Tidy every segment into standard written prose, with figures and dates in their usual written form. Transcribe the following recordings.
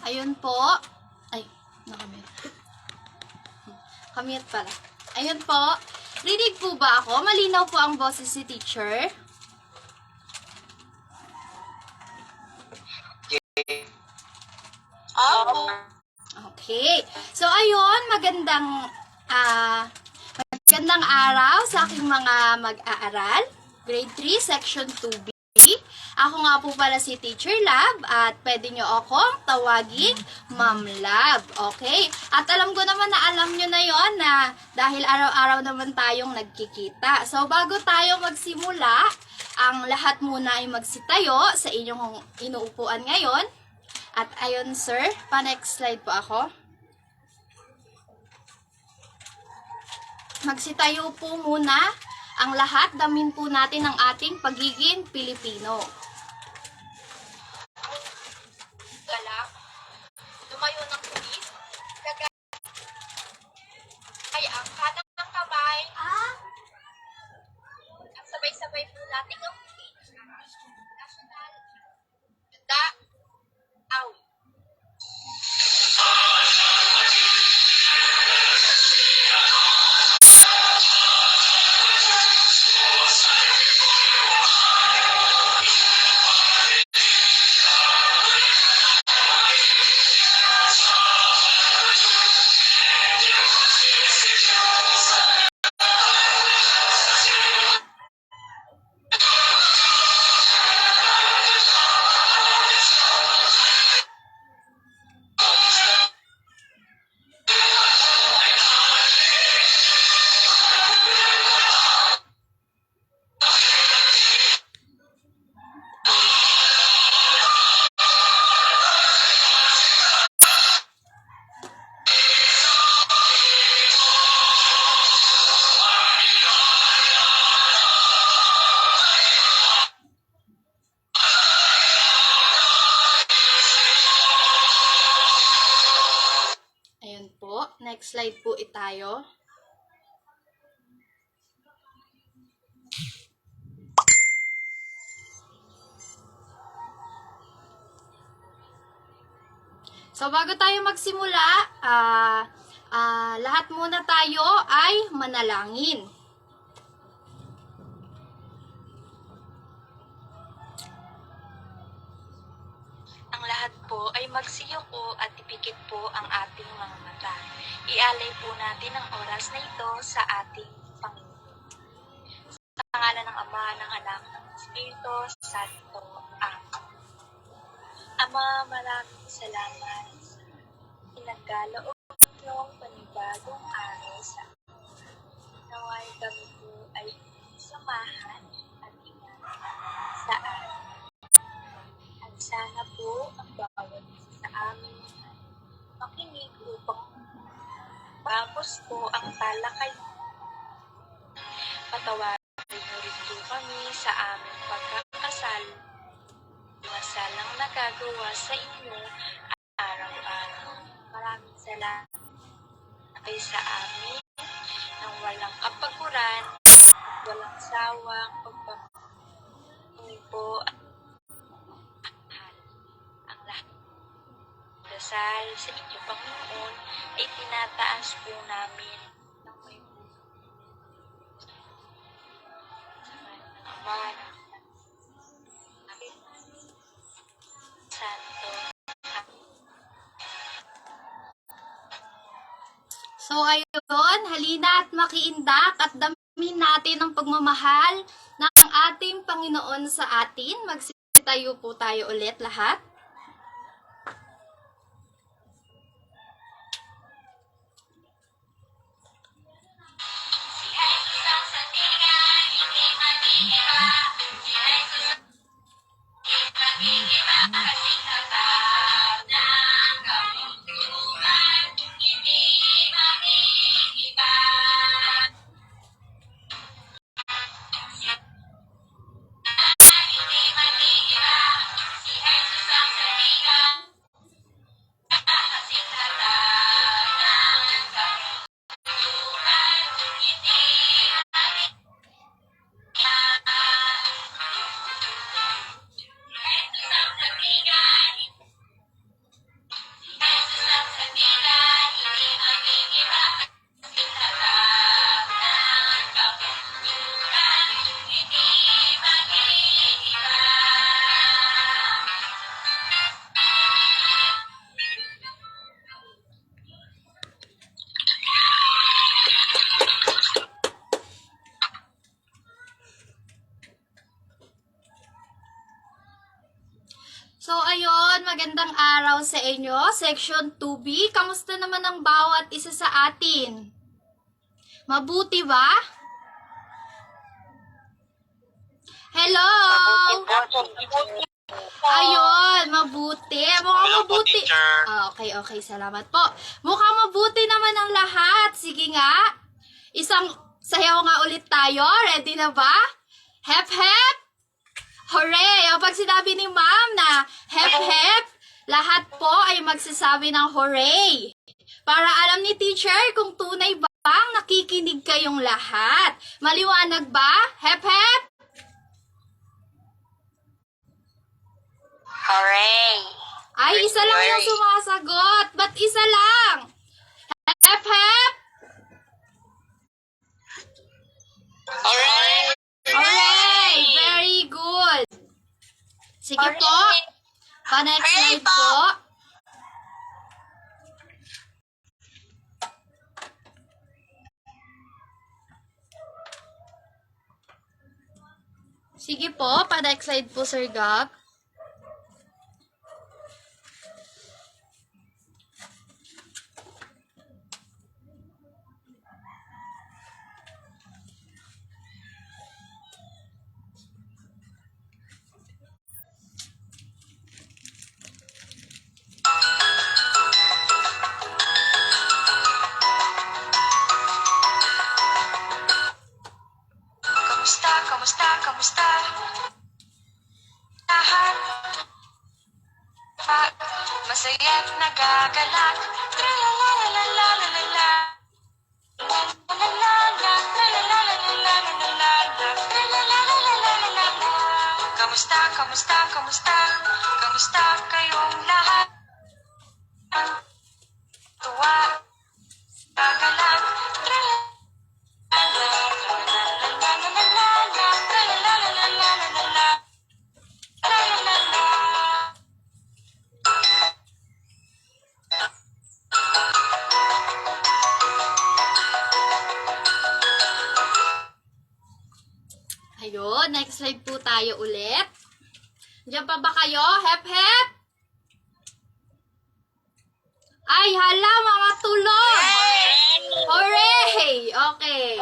Ayun po. Ay, nakamute. Kamute pala. Ayun po. Rinig po ba ako? Malinaw po ang boses si teacher. Okay. So, ayun. Magandang araw sa aking mga mag-aaral. Grade 3, Section 2B. Ako nga po pala si Teacher Lab at pwede nyo akong tawagin Ma'am Lab. Okay? At alam ko naman na alam nyo na yon na dahil araw-araw naman tayong nagkikita. So, bago tayo magsimula, ang lahat muna ay magsitayo sa inyong inuupuan ngayon. At ayun, sir, pa-next slide po ako. Magsitayo po muna ang lahat, damin po natin ang ating pagiging Pilipino. Galak, lumayo ng pulis, kaya ang kanang ng kamay, ang sabay-sabay po natin ang national, out. Next slide po tayo. So, bago tayo magsimula, lahat muna tayo ay manalangin. Ang lahat po ay magsiyuko at ipikit po ang ating mga mata. Ialay po natin ang oras na ito sa ating Panginoon. Sa pangalan ng Ama, ng Anak, ng Espiritu Santo. Amen. Ama, maraming salamat sa pinagkaloob niyong panibagong araw sa amin. Naway kami po ay samahan at ingatan sa amin. At sana po ang bawat isa sa amin ay makinig upang tapos po ang talakay. Patawarin niyo rin po kami sa aming pagkakasal. Masalang nagagawa sa inyo araw-araw. Maraming salamat kayo sa amin ng walang kapaguran at walang sawang pagpapatuloy po ang lahat. Dasal sa inyo, Panginoon, ay tinataas po namin ng may puso. Sa ng Ama, Santo. So, ayun, halina at makiindak at damin natin ang pagmamahal ng ating Panginoon sa atin. Magsitayo po tayo ulit lahat. So, ayun, magandang araw sa inyo. Section 2B, kamusta naman ang bawat isa sa atin? Mabuti ba? Hello! Ayun, mabuti. Mukhang mabuti. Okay, salamat po. Mukhang mabuti naman ang lahat. Sige nga. Isang sayaw nga ulit tayo. Ready na ba? Hep, hep! Hooray! O pag sinabi ni ma'am na hep, hep, lahat po ay magsasabi ng hooray. Para alam ni teacher kung tunay bang nakikinig kayong lahat. Maliwanag ba? Hep, hep! Hooray! Ay, isa lang yung sumasagot. Ba't isa lang? Hep, hep! Hooray! Hooray! Very good. Sige po. Pa-next slide po. Sige po. Pa-next slide po, Sir Gab. Kamusta? Lahat masaya't nagagalak. Tra-la-la-la-la-la-la-la. La-la-la-la, tra-la-la-la-la-la-la-la. Tra-la-la-la-la-la-la-la. Kamusta kayong lahat? Tuwa, gagalak. Ayun, next slide po tayo ulit. Diyan pa ba kayo? Hep, hep! Ay, hala, mga tulog! Hooray! Okay.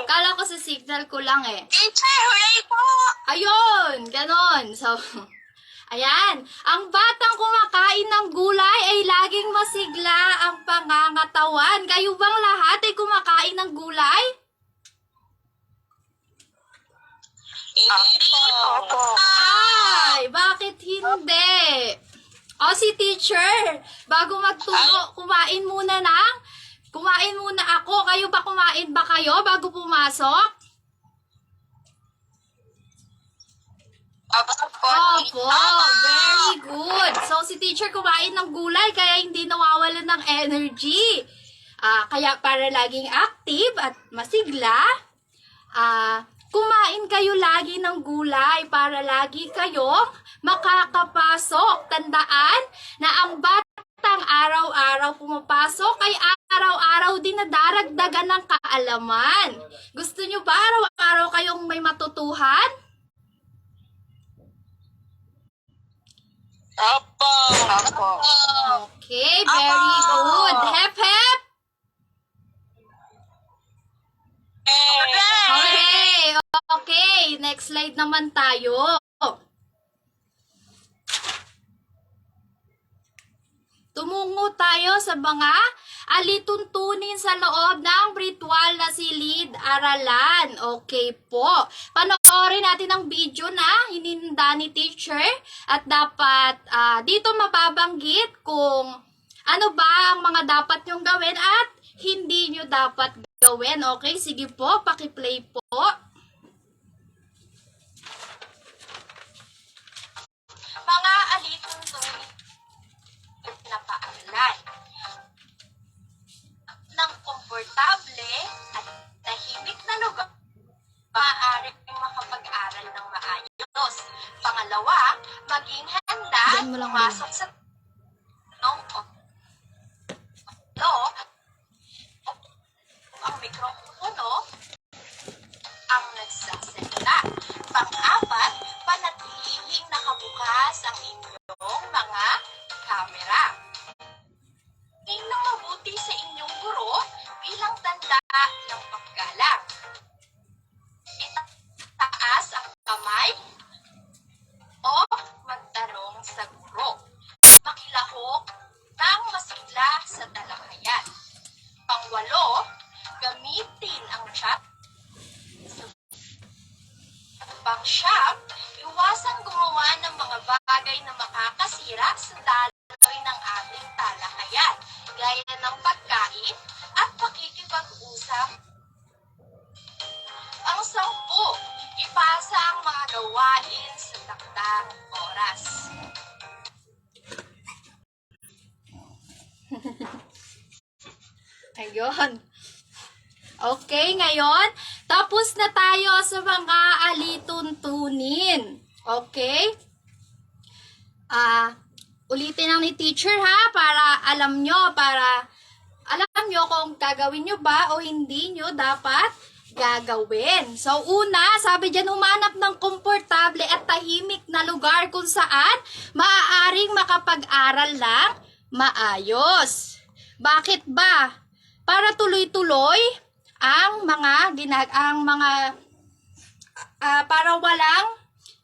Kala ko sa signal ko lang eh. Teacher, hooray po! Ayun, ganon. So, ayan. Ang batang kumakain ng gulay ay laging masigla ang pangangatawan. Kayo bang lahat ay kumakain ng gulay? Opo. Ay, bakit hindi? O si teacher, bago magturo, kumain muna ako. Kayo ba kumain ba kayo bago pumasok? Opo, very good. So, si teacher kumain ng gulay kaya hindi nawawalan ng energy. Kaya para laging active at masigla, kumain kayo lagi ng gulay para lagi kayong makakapasok. Tandaan na ang batang araw-araw pumapasok ay araw-araw din nadaragdagan ng kaalaman. Gusto nyo ba araw-araw kayong may matutuhan? Opo. Okay, very good. Hep, hep! Okay, okay. Next slide naman tayo. Tumungo tayo sa mga alituntunin sa loob ng ritual na silid-aralan. Okay po. Panoorin natin ang video na hininda ni teacher at dapat dito mababanggit kung ano ba ang mga dapat nyong gawin at hindi nyo dapat gawin. Okay, sige po, paki-play po. Mga alituntunin na paaralan ng komportable at tahimik na lugar, maaaring makapag-aral ng maayos. Pangalawa, maging handa Diyan mo lang pumasok sa ang mikropono ang nagsasalita. Pang-apat, panatilihing nakabukas ang inyong inyong mga kamera. Tingnan mabuti sa inyong guro bilang tanda ng paggalang. Itaas ang kamay o magtanong sa guro. Makilahok ng masigla sa talakayan. Pangwalo, gamitin ang chat. Pang-siyam, iwasang gumawa ng mga bagay na makakasira sa daloy ng ating talakayan, gaya ng pagkain at pakikipag-usap. Ang 10, ipasa ang mga gawain sa takdang oras. Ayun. Okay, ngayon, tapos na tayo sa mga alituntunin. Okay? Ulitin lang ni teacher ha, para alam nyo kung gagawin nyo ba o hindi nyo dapat gagawin. So, una, sabi dyan, humanap ng komportable at tahimik na lugar kung saan maaaring makapag-aral lang maayos. Bakit ba? Para tuloy-tuloy para walang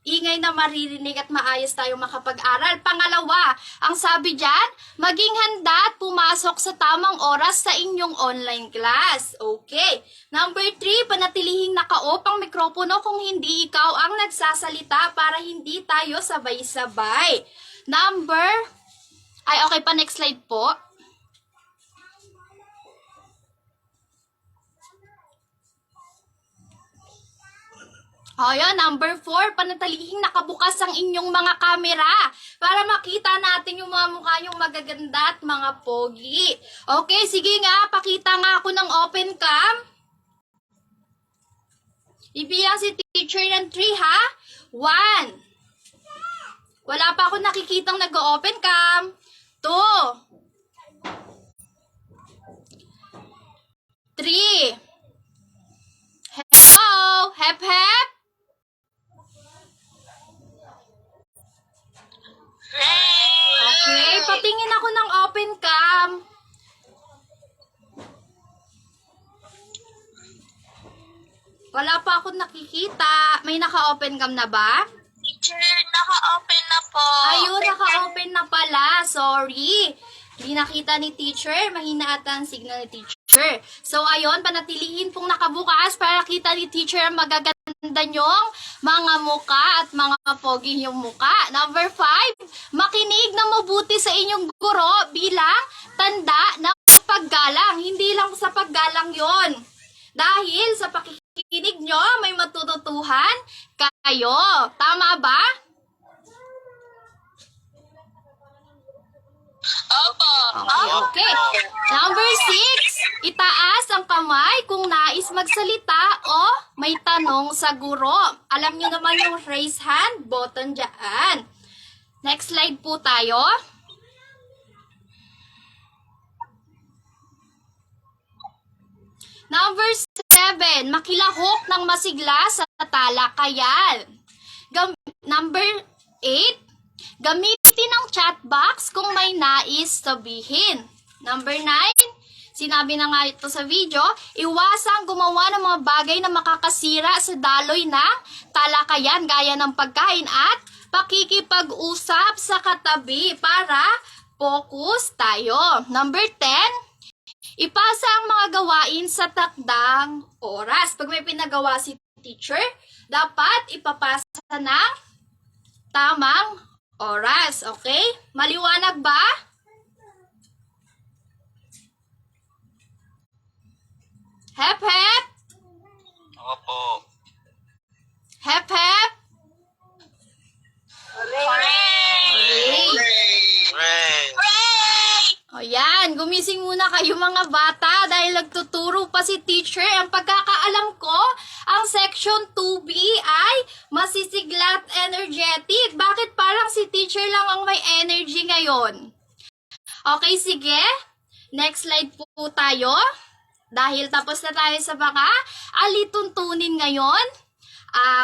ingay na maririnig at maayos tayo makapag-aral. Pangalawa, ang sabi dyan, maging handa at pumasok sa tamang oras sa inyong online class. Okay. Number 3, panatilihing naka-off ang mikropono kung hindi ikaw ang nagsasalita para hindi tayo sabay-sabay. Okay pa, next slide po. Ayan, number 4, panatilihing nakabukas ang inyong mga kamera para makita natin yung mga mukha yung magaganda at mga pogi. Okay, sige nga, pakita nga ako ng open cam. Ibilang si teacher ng 3 ha. 1. Wala pa ako nakikitang nag-open cam. 2. 3. Hello, hep hep. Okay, patingin ako ng open cam. Wala pa akong nakikita. May naka-open cam na ba? Teacher, naka-open na po. Ayun, naka-open na pala. Sorry. Hindi nakita ni teacher. Mahina ata ang signal ni teacher. So, ayun, panatilihin pong nakabukas para kita ni teacher ang magaganda nyong mga muka at mga pogi yung muka. Number 5, makinig na mabuti sa inyong guro bilang tanda ng paggalang. Hindi lang sa paggalang yon. Dahil sa pakikinig nyo, may matututuhan kayo. Tama ba? Opo. Okay. Number 6, itaas ang kamay kung nais magsalita o may tanong sa guro. Alam nyo naman yung raise hand button dyan. Next slide po tayo. Number 7, makilahok ng masigla sa talakayan. Number 8, gamitin ang chat box kung may nais sabihin. Number 9, sinabi na nga ito sa video, iwasang gumawa ng mga bagay na makakasira sa daloy ng talakayan gaya ng pagkain at pakikipag-usap sa katabi para focus tayo. Number 10, ipasa ang mga gawain sa takdang oras. Pag may pinagawa si teacher, dapat ipapasa ng tamang oras. Okay? Maliwanag ba? Hep hep! Opo. Hep hep! Hooray! Hooray! O yan, gumising muna kayo mga bata dahil nagtuturo pa si teacher. Ang pagkakaalam ko, ang section 2B ay masisigla at energetic. Bakit parang si teacher lang ang may energy ngayon? Okay, sige. Next slide po tayo. Dahil tapos na tayo sa mga alituntunin ngayon.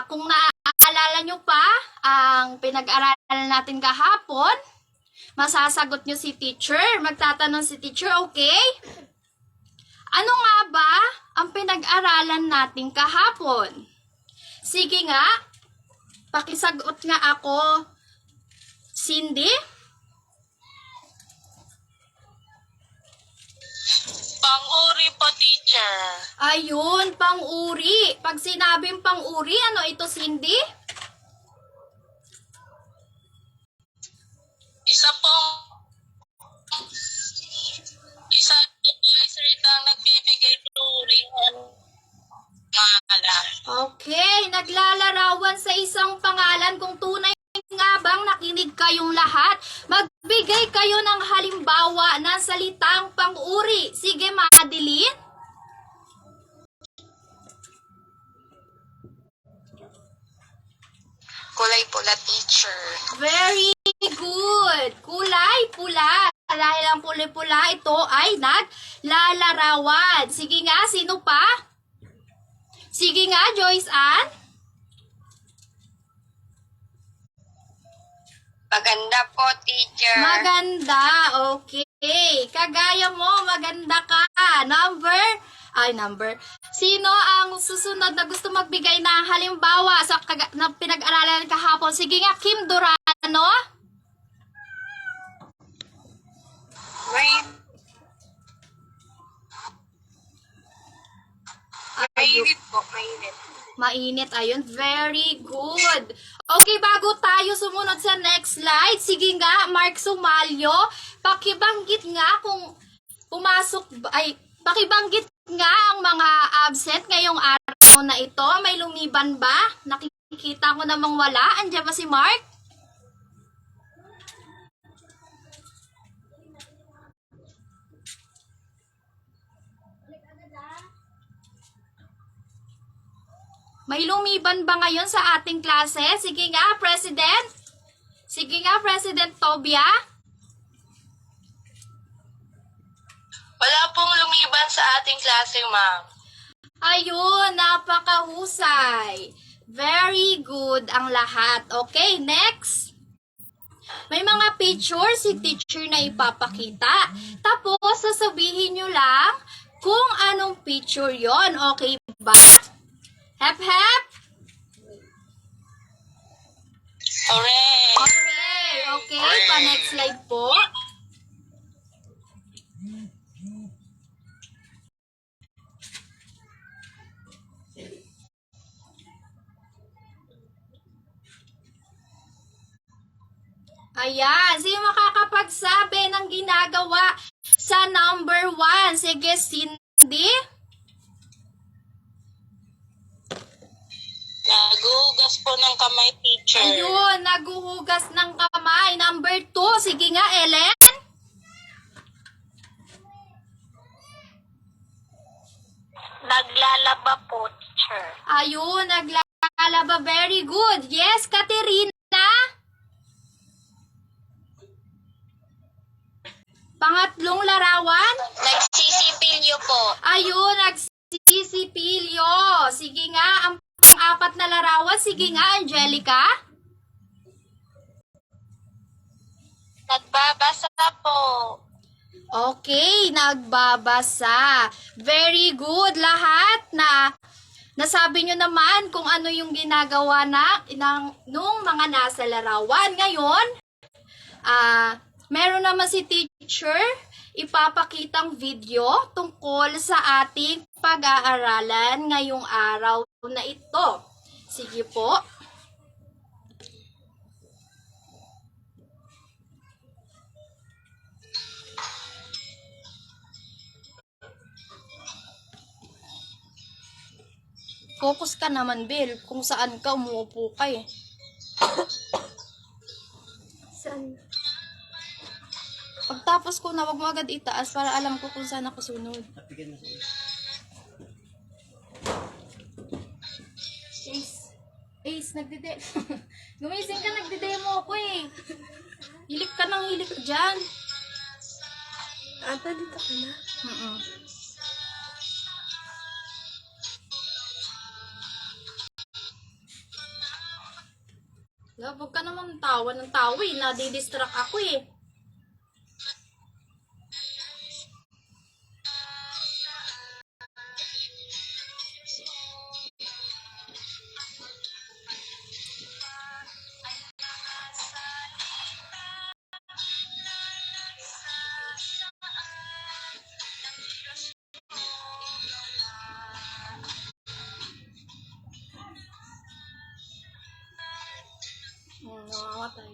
Kung Naalala nyo pa ang pinag-aralan natin kahapon? Masasagot nyo si teacher. Magtatanong si teacher, okay? Ano nga ba ang pinag-aralan natin kahapon? Sige nga, pakisagot nga ako, Cindy. Pang-uri po, teacher. Ayun, pang-uri. Pag sinabing pang-uri, ano ito, Cindy? Isa po ay salitang nagbibigay turing pangalan. Okay, naglalarawan sa isang pangalan. Kung tunay nga bang nakinig kayong lahat, magbigay kayo ng halimbawa ng salitang pang-uri. Sige, Madeline. Kulay pula, teacher. Very good. Kulay pula. Dahil ang pula-pula ito ay naglalarawan. Sige nga, sino pa? Sige nga, Joyce Ann. Maganda po, teacher. Maganda. Okay. Kagaya mo, maganda ka. Number. Sino ang susunod na gusto magbigay ng halimbawa sa na pinag-aralan kahapon? Sige nga, Kim Durano. Mainit po, mainit. Mainit, ayun. Very good. Okay, bago tayo sumunod sa next slide, sige nga, Mark Sumalyo, pakibanggit nga kung pakibanggit nga ang mga absent ngayong araw na ito. May lumiban ba? Nakikita ko namang wala. Andiyan ba si Mark? May lumiban ba ngayon sa ating klase? Sige nga, President. Sige nga, President Tobia. Wala pong lumiban sa ating klase, ma'am. Ayun, napakahusay. Very good ang lahat. Okay, next. May mga picture si teacher na ipapakita. Tapos, sasabihin nyo lang kung anong picture yon. Okay ba? Hep, hep. Hooray! Hooray! Okay, pa-next slide po. Ayan, sino makakapagsabi ng ginagawa sa number 1? Sige, Cindy. Nagugas po ng kamay, teacher. Ayun, naguhugas ng kamay. Number 2, sige nga, Ellen. Naglalaba po, teacher. Ayun, naglalaba. Very good. Yes, Katerina. Pangatlong larawan. Nagsisipilyo po. Ayun, nagsisipilyo. Sige nga, ang pang-apat na larawan. Sige nga, Angelica. Nagbabasa po. Okay, nagbabasa. Very good. Lahat na nasabi nyo naman kung ano yung ginagawa nung mga nasa larawan. Ngayon, meron naman si teacher ipapakitang video tungkol sa ating pag-aaralan ngayong araw na ito. Sige po. Focus ka naman, Bill. Kung saan ka, umuupo ka eh. Saan? Pagtapos ko na, wag mo agad itaas para alam ko kung saan ako sunod. Ace, nagdide. Gumising ka, nagdidemo ako eh. Hilik ka ng hilik dyan. Ata, dito ka na. Ang tawa ng tawa eh. Nadidistract ako eh. Namamatay.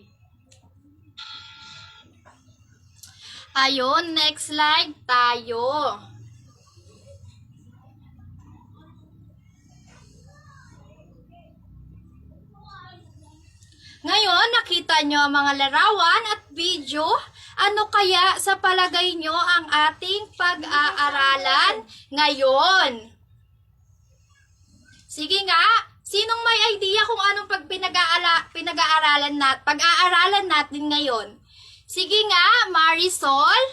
Ayun, next slide tayo. Ngayon, nakita nyo ang mga larawan at video. Ano kaya sa palagay nyo ang ating pag-aaralan ngayon? Sige nga, sinong may idea kung anong pag-aaralan natin ngayon? Sige nga, Marisol.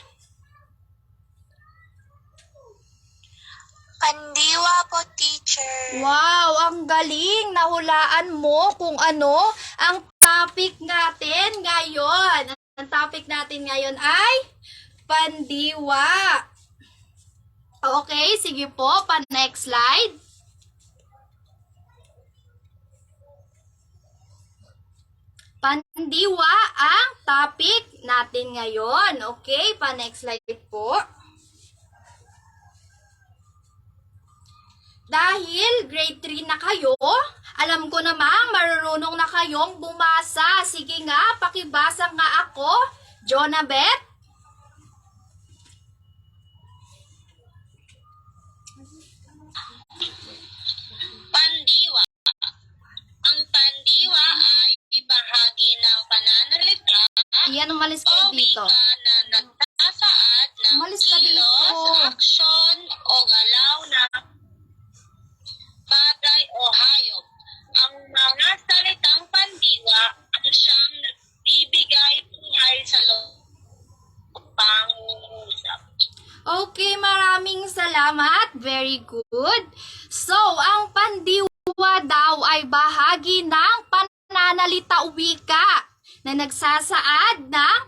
Pandiwa po, teacher. Wow, ang galing. Nahulaan mo kung ano ang topic natin ngayon. Ang topic natin ngayon ay pandiwa. Okay, sige po. Pa-next slide. Pandiwa ang topic natin ngayon. Okay, pa-next slide po. Dahil grade 3 na kayo, alam ko namang marunong na kayong bumasa. Sige nga, pakibasa nga ako. Jonabeth? Pandiwa. Ang pandiwa ay bahagi ng pananalita Iyan, umalis o kayo dito. wika na nagsasaad ng Umalis ka dito. kilos, aksyon o galaw na bagay o hayop. Ang mga salitang pandiwa ang siyang nagbibigay buhay sa pangungusap. Okay, maraming salamat. Very good. So, ang pandiwa daw ay bahagi ng pananalita o wika na nagsasaad ng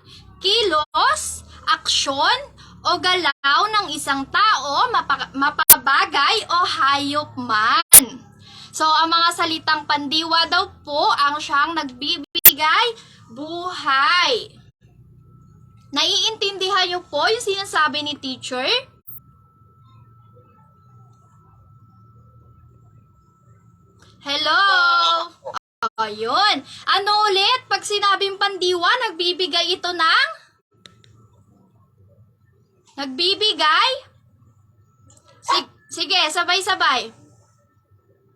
kilos, aksyon, o galaw ng isang tao, mapabagay o hayop man. So, ang mga salitang pandiwa daw po ang siyang nagbibigay buhay. Naiintindihan niyo po yung sinasabi ni teacher? Hello? Ayun. Ano ulit? Pag sinabing pandiwa, nagbibigay ito ng? Nagbibigay? Sige, sabay-sabay.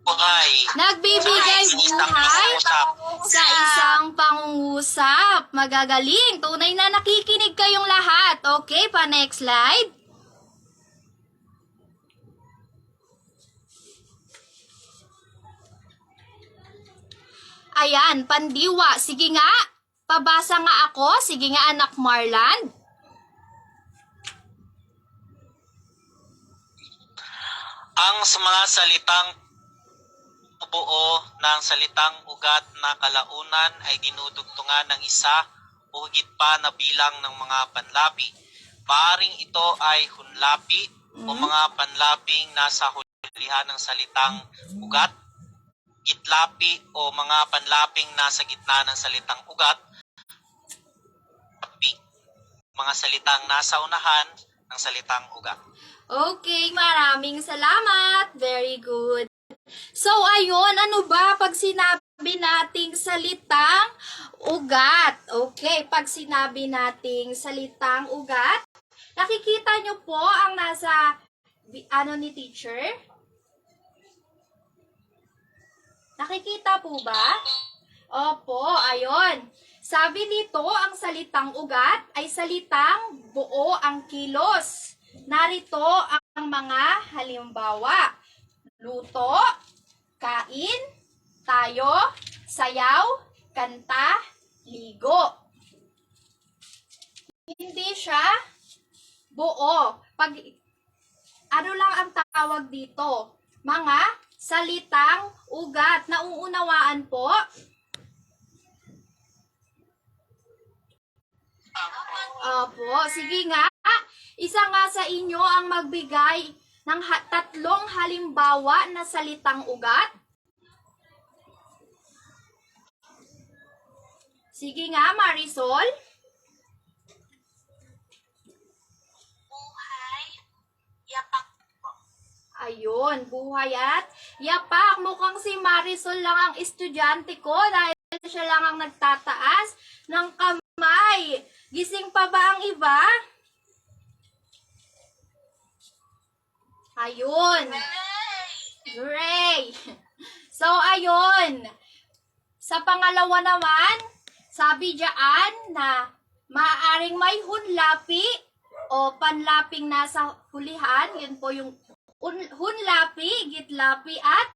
Buhay. Nagbibigay buhay sa isang pangungusap. Magagaling. Tunay na nakikinig kayong lahat. Okay, pa next slide. Ayan, pandiwa. Sige nga, pabasa nga ako. Sige nga, anak Marland. Ang mga salitang buo ng salitang ugat na kalaunan ay dinudugtungan ng isa o higit pa na bilang ng mga panlapi. Maaring ito ay hunlapi o mga panlaping nasa hulihan ng salitang ugat, gitlapi o mga panlaping nasa gitna ng salitang ugat, mga salitang nasa unahan ng salitang ugat. Okay, maraming salamat. Very good. So, ayun, ano ba pag sinabi nating salitang ugat? Okay, pag sinabi nating salitang ugat, nakikita nyo po ang nasa, ni teacher? Nakikita po ba? Opo, ayun. Sabi dito, ang salitang ugat ay salitang buo ang kilos. Narito ang mga halimbawa. Luto, kain, tayo, sayaw, kanta, ligo. Hindi siya buo. Ano lang ang tawag dito? Mga salitang ugat. Nauunawaan po? Opo, sige nga. Isa nga sa inyo ang magbigay ng tatlong halimbawa na salitang ugat. Sige nga, Marisol. Buhay, yapak po. Ayun, buhay at yapak. Mukhang si Marisol lang ang estudyante ko dahil siya lang ang nagtataas ng kamay. Gising pa ba ang iba? Ayun. Gray. So, ayun. Sa pangalawa naman, sabi diyan na maaaring may hunlapi o panlaping nasa hulihan. Yun po yung hunlapi, gitlapi at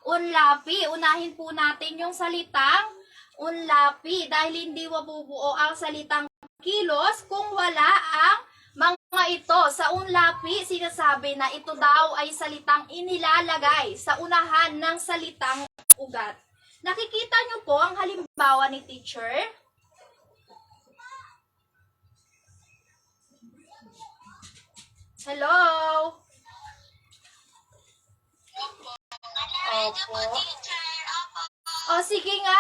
unlapi. Unahin po natin yung salitang unlapi dahil hindi mabubuo ang salitang kilos kung wala ang mga ito. Sa unlapi, sinasabi na ito daw ay salitang inilalagay sa unahan ng salitang ugat. Nakikita niyo po ang halimbawa ni teacher? Hello? Opo. O, sige nga,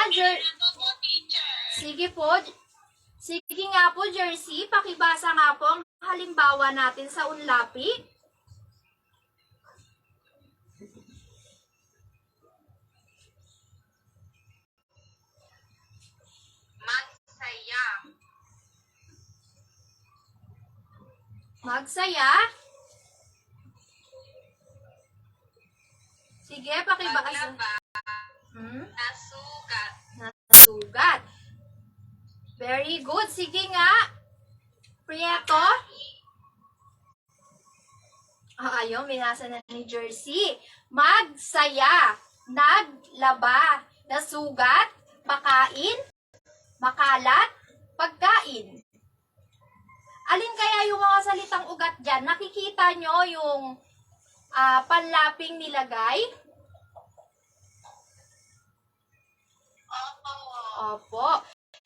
sige po. Sige nga po, Jersey. Pakibasa nga po ang halimbawa natin sa unlapi. Magsaya. Magsaya. Sige, pakibasa. Nasugat. Nasugat. Very good. Sige nga. Prieto. Ayun, binasa na ni Jersey. Magsaya. Naglaba. Nasugat. Pakain. Makalat. Pagkain. Alin kaya yung mga salitang ugat dyan? Nakikita nyo yung panlaping nilagay? Opo.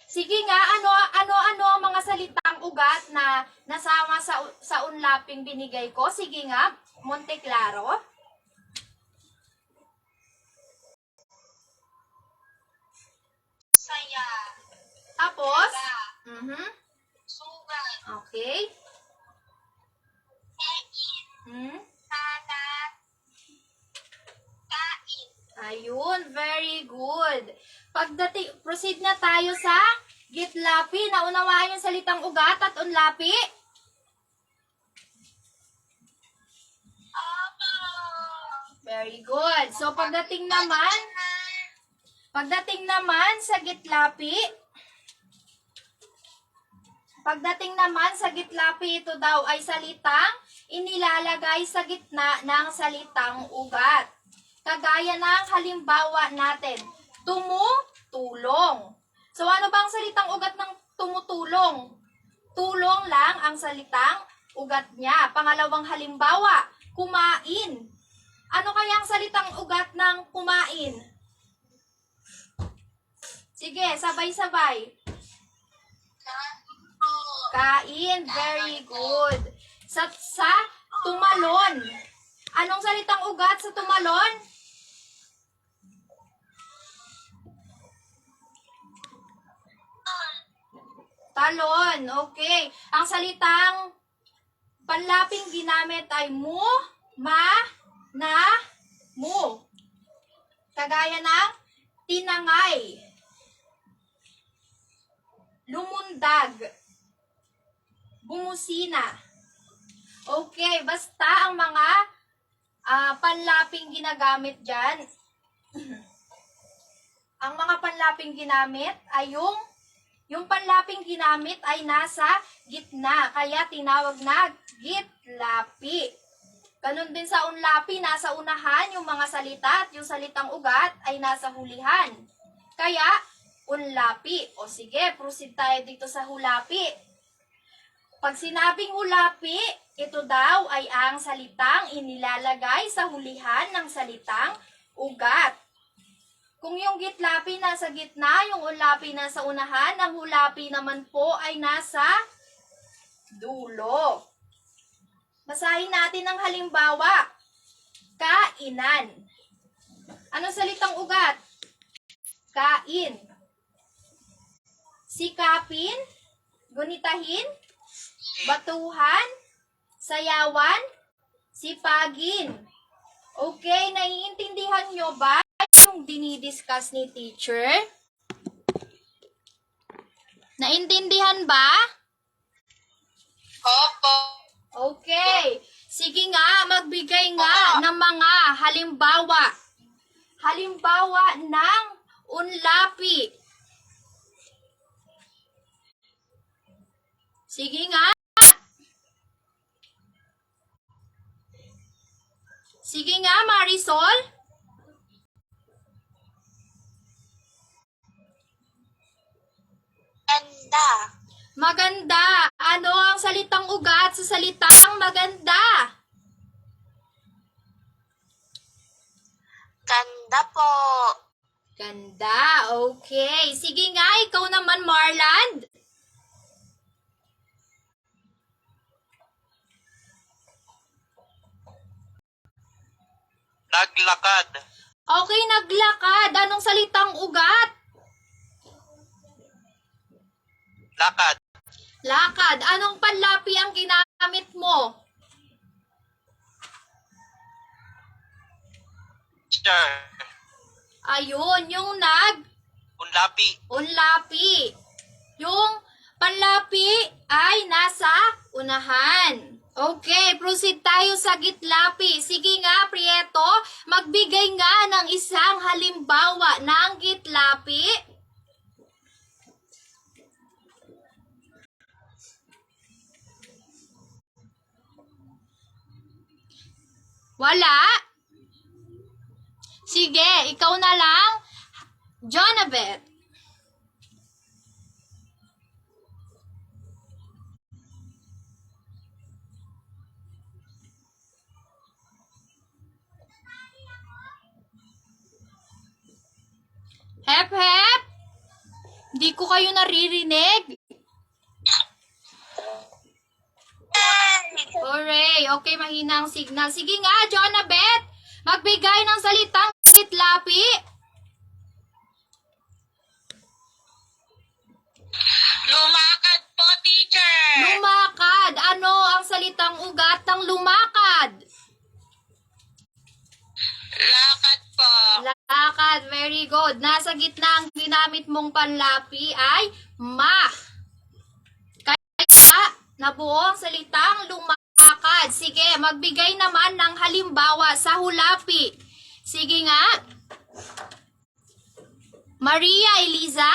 Sige nga, ano ang mga salitang ugat na nasama sa unlaping binigay ko? Sige nga, Monteclaro. Saya. Tapos? Yaga. Sugat. Okay. Kain. Kalat. Kain. Ayun, very good. Proceed na tayo sa gitlapi. Naunawaan yung salitang ugat at unlapi? Very good. So, pagdating naman sa gitlapi, ito daw ay salitang inilalagay sa gitna ng salitang ugat. Kagaya ng halimbawa natin, tumutulong. So, ano bang salitang ugat ng tumutulong? Tulong lang ang salitang ugat niya. Pangalawang halimbawa, kumain. Ano kaya ang salitang ugat ng kumain? Sige, sabay-sabay. Kain, very good. Sa tumalon. Anong salitang ugat sa tumalon? Talon, okay. Ang salitang panlaping ginamit ay mu, ma, na, mu. Kagaya ng tinangay, lumundag, bumusina. Okay, basta ang mga panlaping ginagamit dyan, ang mga panlaping ginamit ay yung panlaping ginamit ay nasa gitna, kaya tinawag na gitlapi. Ganun din sa unlapi, nasa unahan yung mga salita at yung salitang ugat ay nasa hulihan. Kaya, unlapi. O sige, proceed tayo dito sa hulapi. Pag sinabing hulapi, ito daw ay ang salitang inilalagay sa hulihan ng salitang ugat. Kung yung gitlapi nasa gitna, yung unlapi nasa unahan, ang hulapi naman po ay nasa dulo. Basahin natin ang halimbawa. Kainan. Anong salitang ugat? Kain. Sikapin, gunitahin, batuhan, sayawan, sipagin. Okay, naiintindihan nyo ba yung dinidiscuss ni teacher? Naintindihan ba? Opo. Okay. Sige nga, magbigay nga ng mga halimbawa. Halimbawa ng unlapi. Sige nga. Sige nga, Marisol. Ganda. Maganda. Ano ang salitang ugat sa salitang maganda? Ganda po. Ganda. Okay. Sige nga, ikaw naman, Marland. Naglakad. Okay, naglakad. Anong salitang ugat? Lakad. Lakad. Anong panlapi ang ginamit mo? Teacher. Ayun, yung Unlapi. unlapi. Yung panlapi ay nasa unahan. Okay, proceed tayo sa gitlapi. Sige nga, Prieto, magbigay nga ng isang halimbawa ng gitlapi. Wala? Sige, ikaw na lang. Jonabeth. Hep, hep. Hindi ko kayo naririnig. Hooray. Okay, mahina ang signal. Sige nga, Jonabeth. Magbigay ng salitang gitlapi. Lumakad po, teacher. Lumakad. Ano ang salitang ugat ng lumakad? Lakad po. Lakad. Very good. Nasa gitna ang ginamit mong panlapi ay ma. Kaya nabuo ang salitang lumakad. Sige, magbigay naman ng halimbawa sa hulapi. Sige nga. Maria Eliza.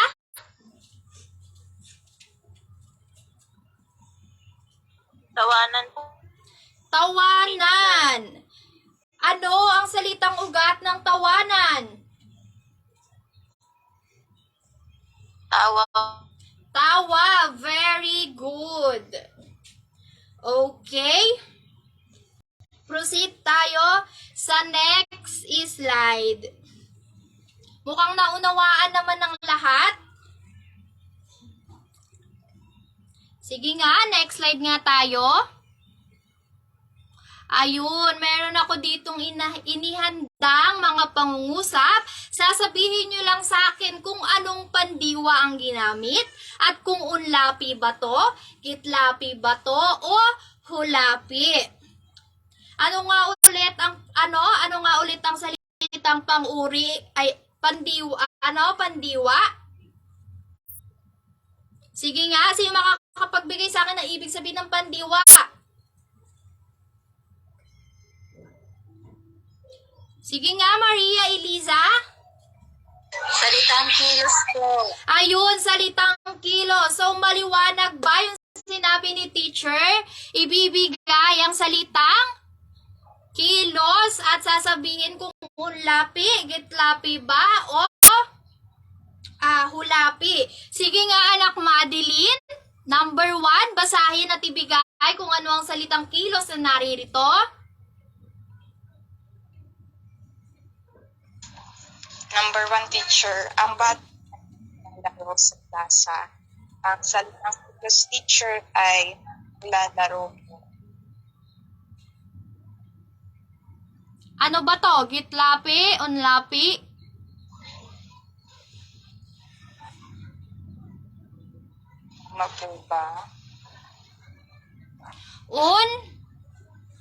Tawanan po. Tawanan. Ano ang salitang ugat ng tawanan? Tawa. Tawa. Very good. Okay. Proceed tayo sa next slide. Mukhang naunawaan naman ng lahat. Sige nga, next slide nga tayo. Ayun, meron ako ditong inihandang mga pangungusap. Sasabihin nyo lang sa akin kung anong pandiwa ang ginamit at kung unlapi ba to, gitlapi ba to, o hulapi. Ano nga ulit ang salitang pang-uri ay pandiwa, pandiwa? Sige nga, sino makakapagbigay sa akin ng ibig sabihin ng pandiwa? Sige nga, Maria Eliza. Salitang kilos po. Ayun, salitang kilo. So, maliwanag ba yung sinabi ni teacher? Ibibigay ang salitang kilos at sasabihin kung hulapi, gitlapi ba o hulapi. Sige nga, anak Madeline. Number 1, basahin at ibigay kung ano ang salitang kilos na naririto. Number 1, teacher, ang bata ng laro sa plaza. Ang salitang kilos, teacher, ay naglalaro po. Ano ba to? Gitlapi? Unlapi? Ano po ba?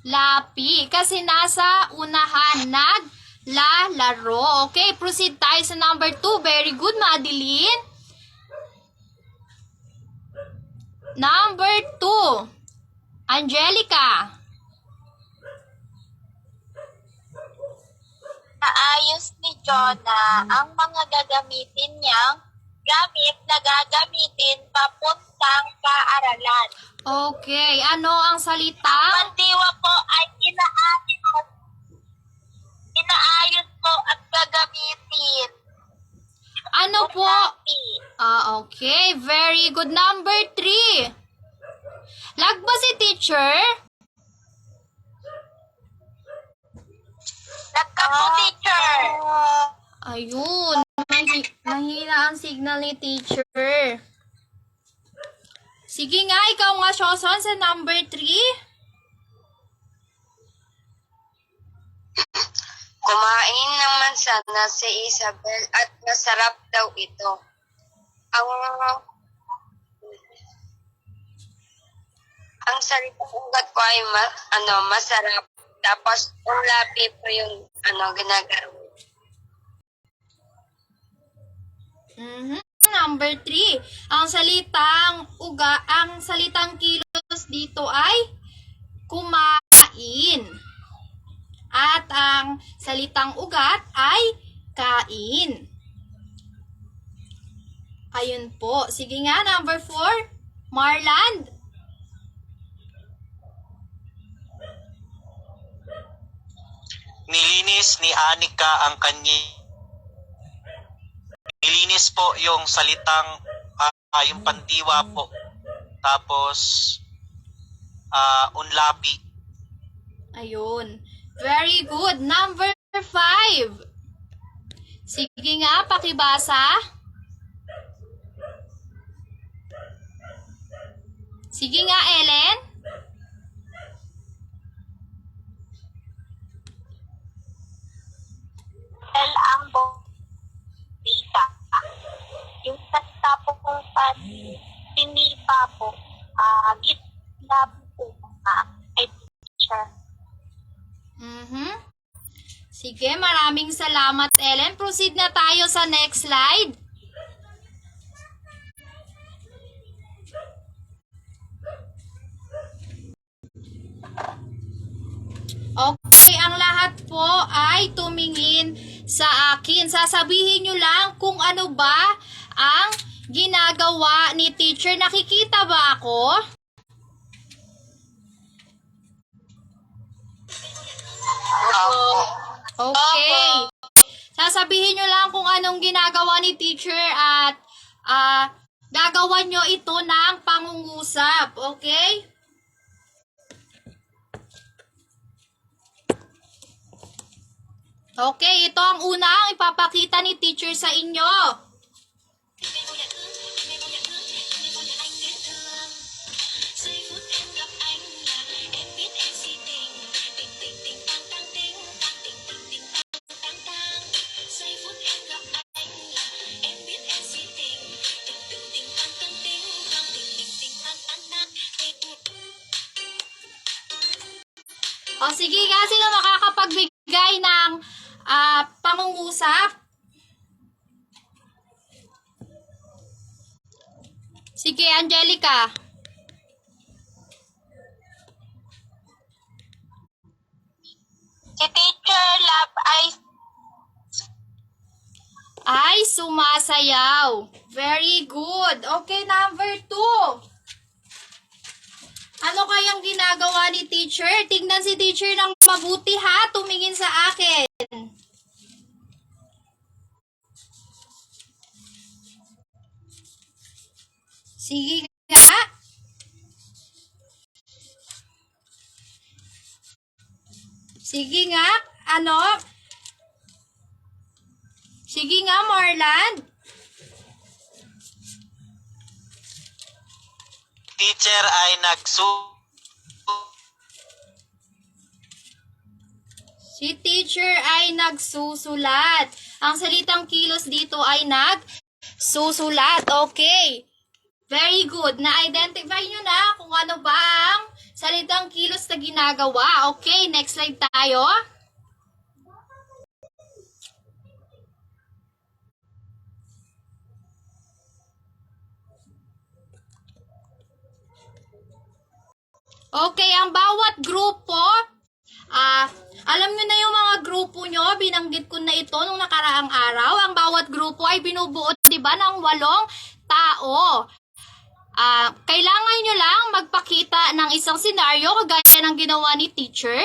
Lapi. Kasi nasa unahan. Naglalaro. Okay, proceed tayo sa number 2. Very good, Madeline. Number 2. Angelica. Naayos ni Jonah ang mga gagamitin niyang gamit na gagamitin papuntang paaralan. Okay, ano ang salita? Pandiwa po ay inaayos po at gagamitin. Ano po? Okay. Very good. Number 3. Lagba si teacher. Nagkapo, teacher. Ayun. Mahina ang signal ni teacher. Sige nga, ikaw nga, Shoson, sa number 3. Kumain ng mansana si Isabel at masarap daw ito. Ang salitang ugat ko ay masarap. Tapos ang lapi po yung ginagaro. Number 3. Ang salitang kilos dito ay kumain. At ang salitang ugat ay kain. Ayun po. Sige nga, number 4. Marland. Nilinis ni Anika ang nilinis po yung salitang yung pandiwa po. Tapos unlapi. Ayun. Very good. Number 5. Sige nga, pakibasa. Sige nga, Ellen. Ang bita. Yung salita po kung pinipa po, gitna po ay teacher. Sige, maraming salamat, Ellen. Proceed na tayo sa next slide. Okay, ang lahat po ay tumingin sa akin. Sasabihin nyo lang kung ano ba ang ginagawa ni teacher. Nakikita ba ako? Okay. Sasabihin nyo lang kung anong ginagawa ni teacher at gagawan nyo ito ng pangungusap. Okay? Okay, ito ang unang ipapakita ni teacher sa inyo. O sige nga, sino makakapagbigay ng pangungusap? Sige, Angelica. Si Teacher Lab Ay, sumasayaw. Very good. Okay, number 2. Ano kayang ginagawa ni teacher? Tingnan si teacher ng mabuti ha. Tumingin sa akin. Sige nga. Sige nga. Ano? Sige nga, Marland. Teacher ay Si teacher ay nagsusulat. Ang salitang kilos dito ay nagsusulat. Okay. Very good. Na-identify nyo na kung ano ba ang salitang kilos na ginagawa. Okay, next slide tayo. Okay, ang bawat grupo, alam nyo na yung mga grupo nyo, binanggit ko na ito nung nakaraang araw. Ang bawat grupo ay binubuo, diba, ng 8 tao. Kailangan nyo lang magpakita ng isang senaryo kagaya ng ginawa ni teacher.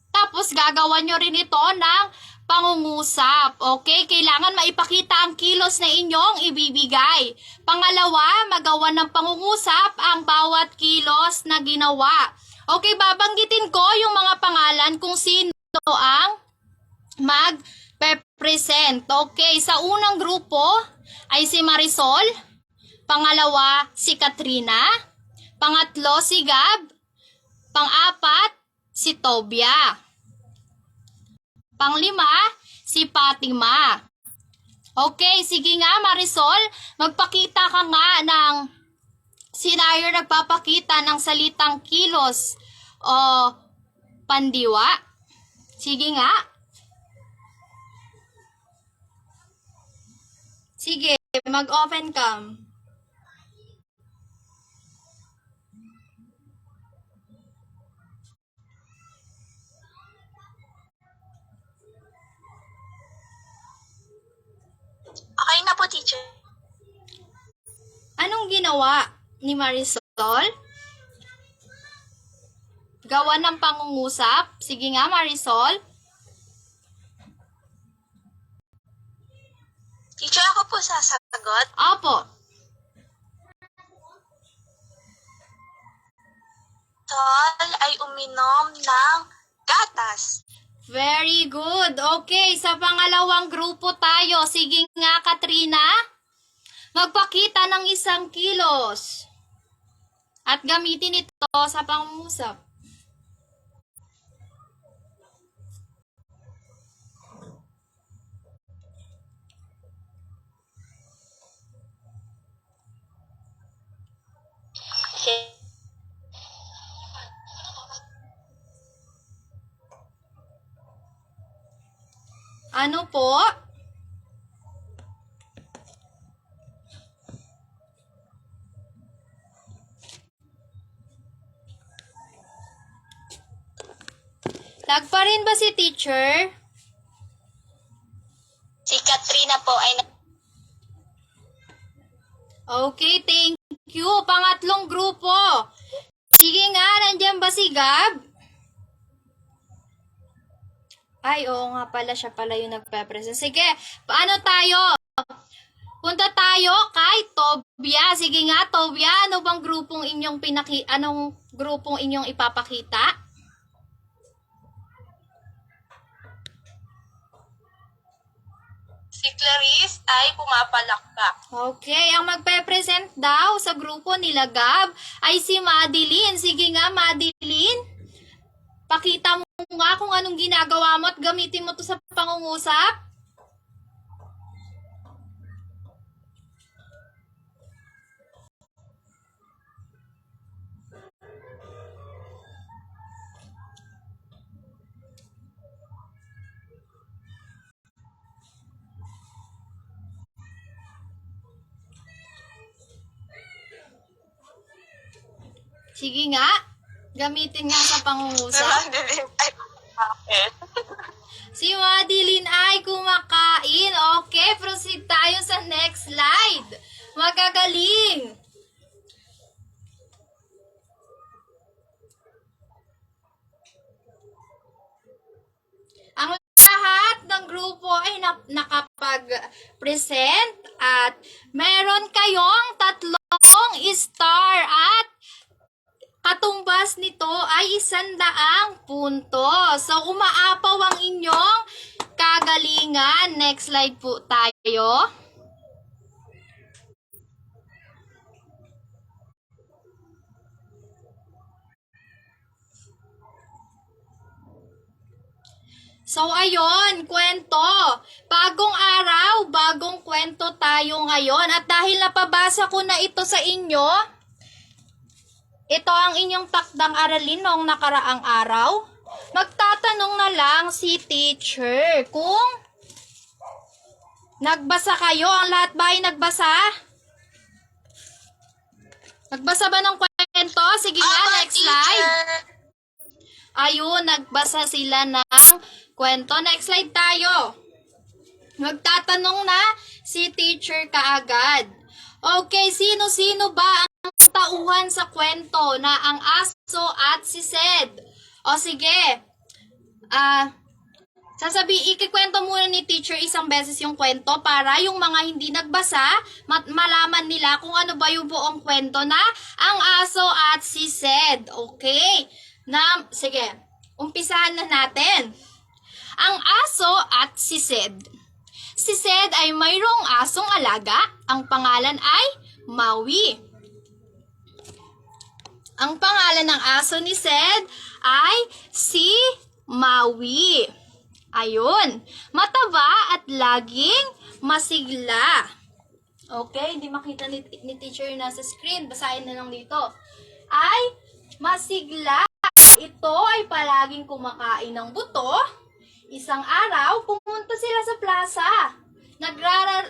Tapos gagawa nyo rin ito ng pangungusap. Okay? Kailangan maipakita ang kilos na inyong ibibigay. Pangalawa, magawa ng pangungusap ang bawat kilos na ginawa. Okay, babanggitin ko yung mga pangalan kung sino ang mag-present. Okay, sa unang grupo ay si Marisol. Pangalawa, si Katrina. Pangatlo, si Gab. Pang-apat, si Tobia. Panglima, si Fatima. Okay, sige nga Marisol, magpakita ka nga ng senaryo nagpapakita ng salitang kilos o pandiwa. Sige nga. Sige, mag-open cam. Okay na po, teacher. Anong ginawa ni Marisol? Gawa ng pangungusap. Sige nga, Marisol. Teacher, ako po sasagot. Opo. Tol ay uminom ng gatas. Very good. Okay, sa pangalawang grupo tayo. Sige nga, Katrina. Magpakita ng 1 kilos. At gamitin ito sa pangungusap. Ano po? Lag pa rin ba si teacher? Si Katrina po ay Okay, thank you. Pangatlong grupo. Sige nga, nandiyan ba si Gab? Ay, oo nga pala, siya pala yung nagpe-present. Sige, paano tayo? Punta tayo kay Tobia. Sige nga, Tobia, ano bang grupong inyong anong grupong inyong ipapakita? Si Clarice ay pumapalakpak. Okay, ang magpe-present daw sa grupo nila Gab ay si Madeline. Sige nga, Madeline. Pakita mo nga kung anong ginagawa mo at gamitin mo to sa pangungusap. Sige nga, gamitin nga sa pangungusap. Si Madeline ay kumakain. Okay, proceed tayo sa next slide. Magagaling. Ang lahat ng grupo ay nakapag-present at meron kayong 3 star at katumbas nito ay 100 puntos. So, umaapaw ang inyong kagalingan. Next slide po tayo. So, ayun, kwento. Bagong araw, bagong kwento tayo ngayon. At dahil napabasa ko na ito sa inyo, ito ang inyong takdang aralin noong nakaraang araw. Magtatanong na lang si teacher kung nagbasa kayo. Ang lahat ba ay nagbasa? Nagbasa ba ng kwento? Sige nga, next slide. Ayun, nagbasa sila ng kwento. Next slide tayo. Magtatanong na si teacher kaagad. Okay, sino-sino ba ang tauhan sa kwento na ang aso at si Sed? O sige, ikikwento muna ni teacher isang beses yung kwento para yung mga hindi nagbasa, malaman nila kung ano ba yung buong kwento na ang aso at si Sed. Okay? Sige, umpisahan na natin. Ang aso at si Sed. Si Sed ay mayroong asong alaga. Ang pangalan ay Maui. Ang pangalan ng aso ni Sed ay si Maui. Ayun. Mataba at laging masigla. Okay, hindi makita ni teacher na sa screen. Basahin na lang dito. Ay masigla. Ito ay palaging kumakain ng buto. Isang araw, pumunta sila sa plaza.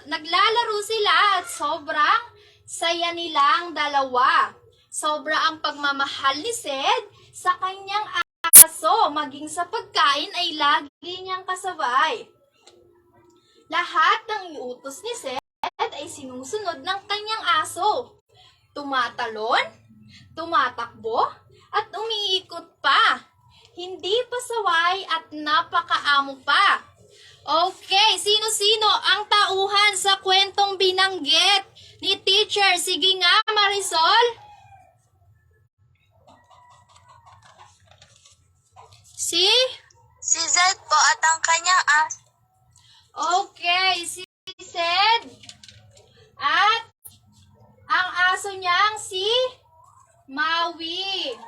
Naglalaro sila at sobrang saya nilang dalawa. Sobra ang pagmamahal ni Sed sa kanyang aso. Maging sa pagkain ay lagi niyang kasabay. Lahat ng iutos ni Sed ay sinusunod ng kanyang aso. Tumatalon, tumatakbo, at umiikot pa. Hindi pasaway at napakaamo pa. Okay, sino-sino ang tauhan sa kwentong binanggit ni teacher? Sige nga, Marisol. Si Si Zed po at ang kanyang aso. Okay, si Sed. At ang aso niyang si Maui.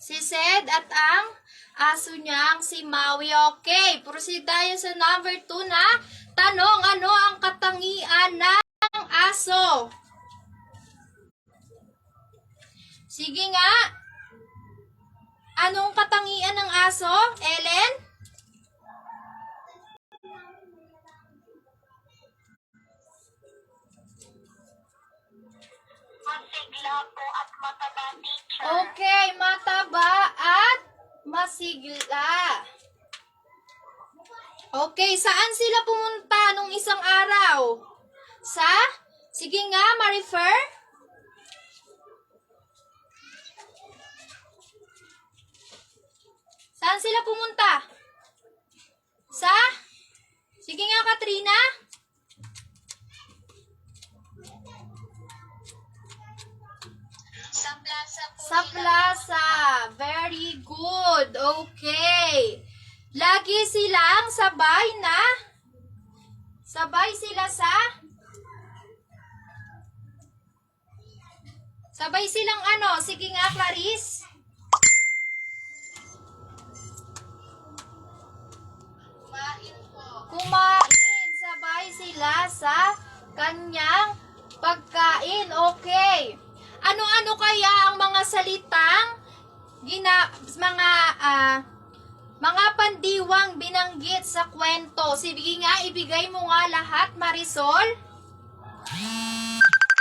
Si Sed at ang aso niyang si Maui. Okay, proceed tayo sa number 2 na tanong. Ano ang katangian ng aso? Sige nga. Anong katangian ng aso, Ellen? Masigla po at mataba, teacher. Okay, mataba at masigla. Okay, saan sila pumunta nung isang araw? Sige nga, Marifer. Saan sila pumunta? Sige nga, Katrina. Sa plaza po Sa plaza. Very good. Okay. Lagi silang sabay na? Sabay sila Sabay silang ano? Sige nga, Clarice. Kumain. Sabay sila sa kanyang pagkain. Okay. Ano-ano kaya ang mga salitang mga pandiwang binanggit sa kwento? Sige nga, ibigay mo nga lahat, Marisol.